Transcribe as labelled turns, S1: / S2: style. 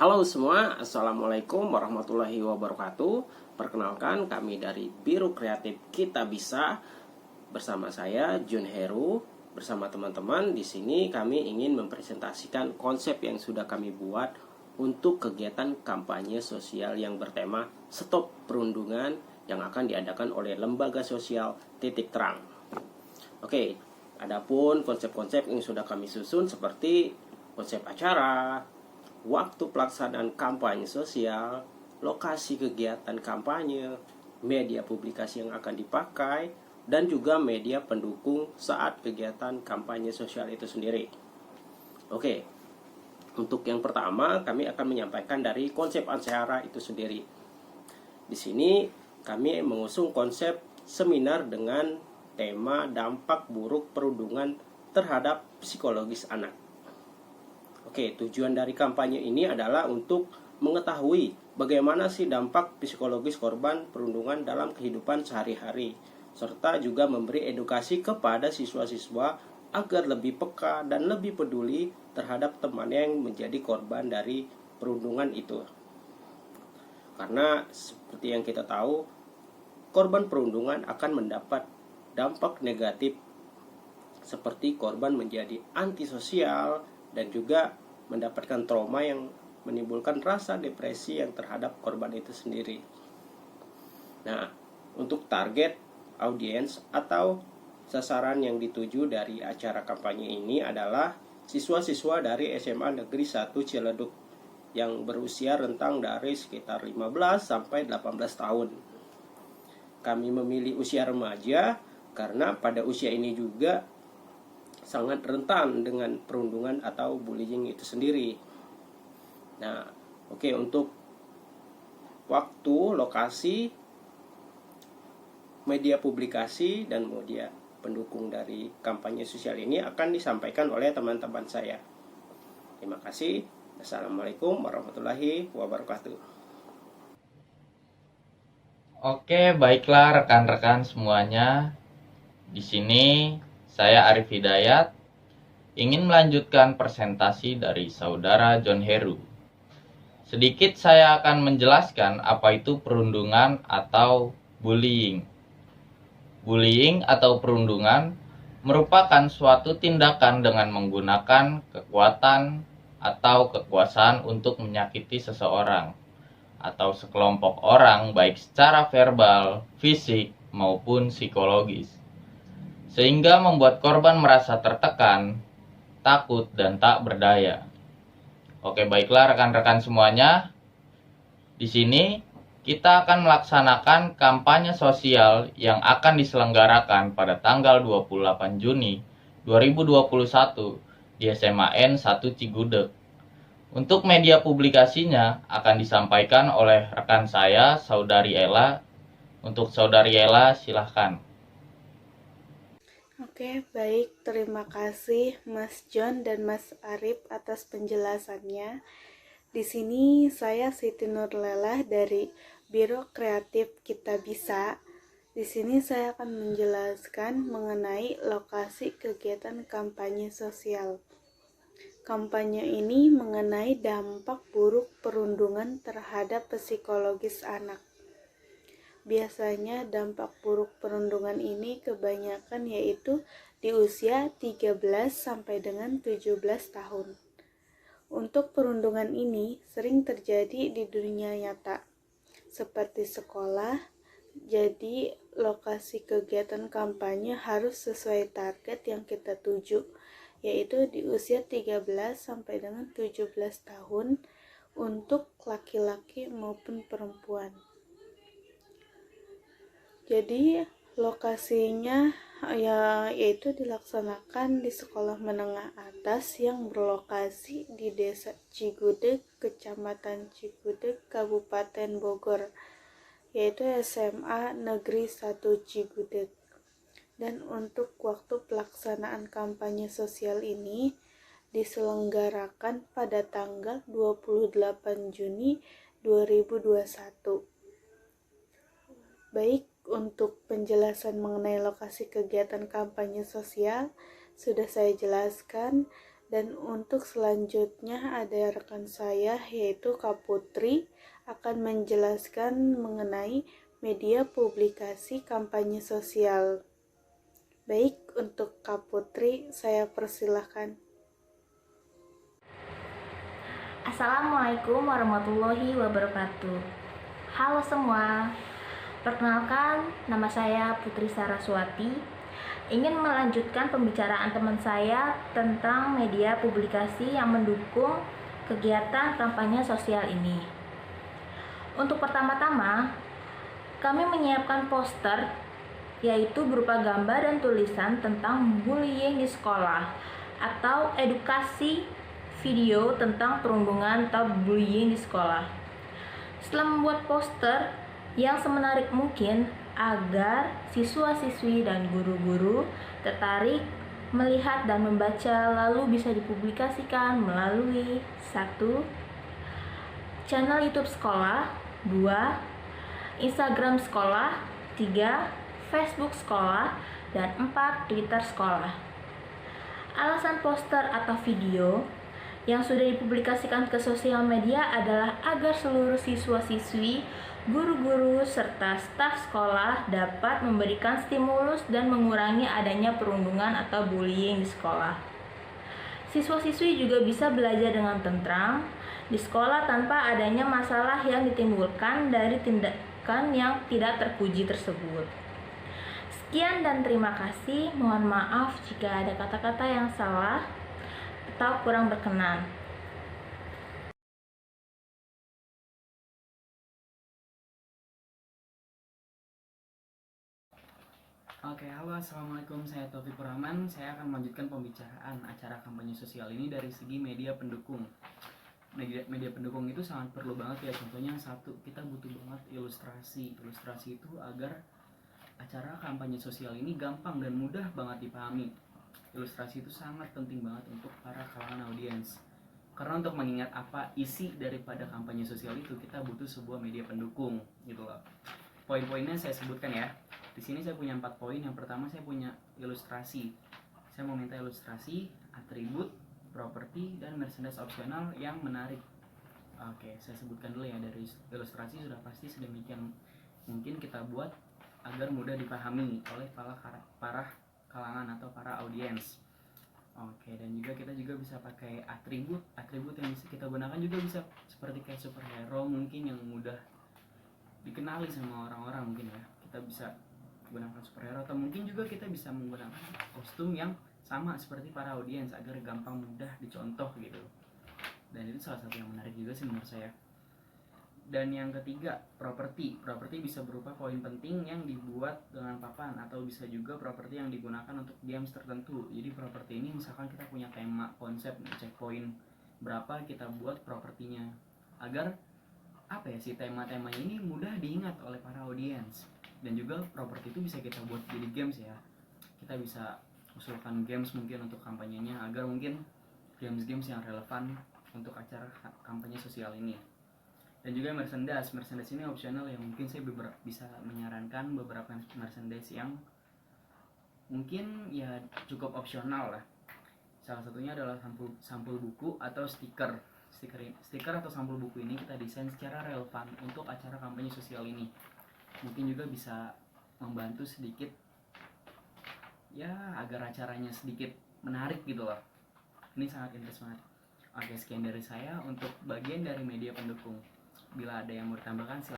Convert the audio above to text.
S1: Halo semua, Assalamualaikum warahmatullahi wabarakatuh. Perkenalkan, kami dari Biro Kreatif Kita Bisa. Bersama saya Jun Heru. Bersama teman-teman di sini kami ingin mempresentasikan konsep yang sudah kami buat untuk kegiatan kampanye sosial yang bertema Stop Perundungan yang akan diadakan oleh Lembaga Sosial Titik Terang. Oke, adapun konsep-konsep yang sudah kami susun seperti konsep acara, waktu pelaksanaan kampanye sosial, lokasi kegiatan kampanye, media publikasi yang akan dipakai, dan juga media pendukung saat kegiatan kampanye sosial itu sendiri. Oke, untuk yang pertama kami akan menyampaikan dari konsep acara itu sendiri. Di sini kami mengusung konsep seminar dengan tema dampak buruk perundungan terhadap psikologis anak. Oke, tujuan dari kampanye ini adalah untuk mengetahui bagaimana sih dampak psikologis korban perundungan dalam kehidupan sehari-hari, serta juga memberi edukasi kepada siswa-siswa agar lebih peka dan lebih peduli terhadap temannya yang menjadi korban dari perundungan itu. Karena seperti yang kita tahu, korban perundungan akan mendapat dampak negatif seperti korban menjadi antisosial dan juga mendapatkan trauma yang menimbulkan rasa depresi yang terhadap korban itu sendiri. Nah, untuk target audiens atau sasaran yang dituju dari acara kampanye ini adalah siswa-siswa dari SMA Negeri 1 Ciledug yang berusia rentang dari sekitar 15 sampai 18 tahun. Kami memilih usia remaja karena pada usia ini juga sangat rentan dengan perundungan atau bullying itu sendiri. Nah, oke, untuk waktu, lokasi, media publikasi, dan media pendukung dari kampanye sosial ini akan disampaikan oleh teman-teman saya. Terima kasih. Assalamualaikum warahmatullahi wabarakatuh.
S2: Oke, baiklah rekan-rekan semuanya. Di sini saya Arif Hidayat ingin melanjutkan presentasi dari saudara John Heru. Sedikit saya akan menjelaskan apa itu perundungan atau bullying. Bullying atau perundungan merupakan suatu tindakan dengan menggunakan kekuatan atau kekuasaan untuk menyakiti seseorang atau sekelompok orang baik secara verbal, fisik, maupun psikologis, sehingga membuat korban merasa tertekan, takut, dan tak berdaya. Oke, baiklah rekan-rekan semuanya. Di sini kita akan melaksanakan kampanye sosial yang akan diselenggarakan pada tanggal 28 Juni 2021 di SMA-N 1 Cigudeg. Untuk media publikasinya akan disampaikan oleh rekan saya, Saudari Ella. Untuk Saudari Ella, silahkan.
S3: Oke, baik. Terima kasih Mas John dan Mas Arif atas penjelasannya. Di sini saya Siti Nurlelah dari Biro Kreatif Kita Bisa. Di sini saya akan menjelaskan mengenai lokasi kegiatan kampanye sosial. Kampanye ini mengenai dampak buruk perundungan terhadap psikologis anak. Biasanya dampak buruk perundungan ini kebanyakan yaitu di usia 13 sampai dengan 17 tahun. Untuk perundungan ini sering terjadi di dunia nyata, seperti sekolah. Jadi lokasi kegiatan kampanye harus sesuai target yang kita tuju, yaitu di usia 13 sampai dengan 17 tahun untuk laki-laki maupun perempuan. Jadi lokasinya yaitu dilaksanakan di sekolah menengah atas yang berlokasi di Desa Cigudeg, Kecamatan Cigudeg, Kabupaten Bogor, yaitu SMA Negeri 1 Cigudeg. Dan untuk waktu pelaksanaan kampanye sosial ini diselenggarakan pada tanggal 28 Juni 2021. Baik, untuk penjelasan mengenai lokasi kegiatan kampanye sosial sudah saya jelaskan, Dan untuk selanjutnya ada rekan saya yaitu Kak Putri akan menjelaskan mengenai media publikasi kampanye sosial. Baik, untuk Kak Putri saya persilahkan.
S4: Assalamualaikum warahmatullahi wabarakatuh. Halo semua, perkenalkan nama saya Putri Saraswati. Ingin melanjutkan pembicaraan teman saya tentang media publikasi yang mendukung kegiatan kampanye sosial ini. Untuk pertama-tama, kami menyiapkan poster yaitu berupa gambar dan tulisan tentang bullying di sekolah atau edukasi video tentang perundungan atau bullying di sekolah. Setelah membuat poster yang semenarik mungkin agar siswa-siswi dan guru-guru tertarik melihat dan membaca, lalu bisa dipublikasikan melalui 1. Channel YouTube sekolah, 2. Instagram sekolah, 3. Facebook sekolah, dan 4. Twitter sekolah. Alasan poster atau video yang sudah dipublikasikan ke sosial media adalah agar seluruh siswa-siswi, guru-guru, serta staf sekolah dapat memberikan stimulus dan mengurangi adanya perundungan atau bullying di sekolah. Siswa-siswi juga bisa belajar dengan tentram di sekolah tanpa adanya masalah yang ditimbulkan dari tindakan yang tidak terpuji tersebut. Sekian dan terima kasih. Mohon maaf jika ada kata-kata yang salah atau kurang berkenan.
S5: Oke, halo, assalamualaikum. Saya Taufik Rahman. Saya akan melanjutkan pembicaraan acara kampanye sosial ini dari segi media pendukung. Media pendukung itu sangat perlu banget ya. Contohnya yang satu, kita butuh banget ilustrasi. Ilustrasi itu agar acara kampanye sosial ini gampang dan mudah banget dipahami. Ilustrasi itu sangat penting banget untuk para kalangan audiens. Karena untuk mengingat apa isi daripada kampanye sosial itu, kita butuh sebuah media pendukung gitu loh. Poin-poinnya saya sebutkan ya. Di sini saya punya 4 poin. Yang pertama saya punya ilustrasi. Saya mau minta ilustrasi, atribut, properti, dan merchandise opsional yang menarik. Oke, saya sebutkan dulu ya. Dari ilustrasi sudah pasti sedemikian mungkin kita buat agar mudah dipahami oleh para kalangan atau para audiens. Oke, dan juga kita juga bisa pakai atribut yang bisa kita gunakan juga bisa seperti kayak superhero mungkin yang mudah dikenali sama orang-orang mungkin ya. Kita bisa gunakan superhero atau mungkin juga kita bisa menggunakan kostum yang sama seperti para audiens agar gampang mudah dicontoh gitu. Dan itu salah satu yang menarik juga sih menurut saya. Dan yang ketiga, properti bisa berupa poin penting yang dibuat dengan papan atau bisa juga properti yang digunakan untuk games tertentu. Jadi properti ini misalkan kita punya tema, konsep, checkpoint berapa, kita buat propertinya agar apa ya, si tema-temanya ini mudah diingat oleh para audiens. Dan juga properti itu bisa kita buat jadi games ya. Kita bisa usulkan games mungkin untuk kampanyenya agar mungkin games-games yang relevan untuk acara kampanye sosial ini. Dan juga merchandise ini opsional ya. Mungkin saya bisa menyarankan beberapa merchandise yang mungkin ya cukup opsional lah. Salah satunya adalah sampul buku atau stiker atau sampul buku ini kita desain secara relevan untuk acara kampanye sosial ini. Mungkin juga bisa membantu sedikit ya agar acaranya sedikit menarik gitu loh. Ini sangat interest banget. Oke, sekian dari saya untuk bagian dari media pendukung. Bila ada yang mau ditambahkan silahkan.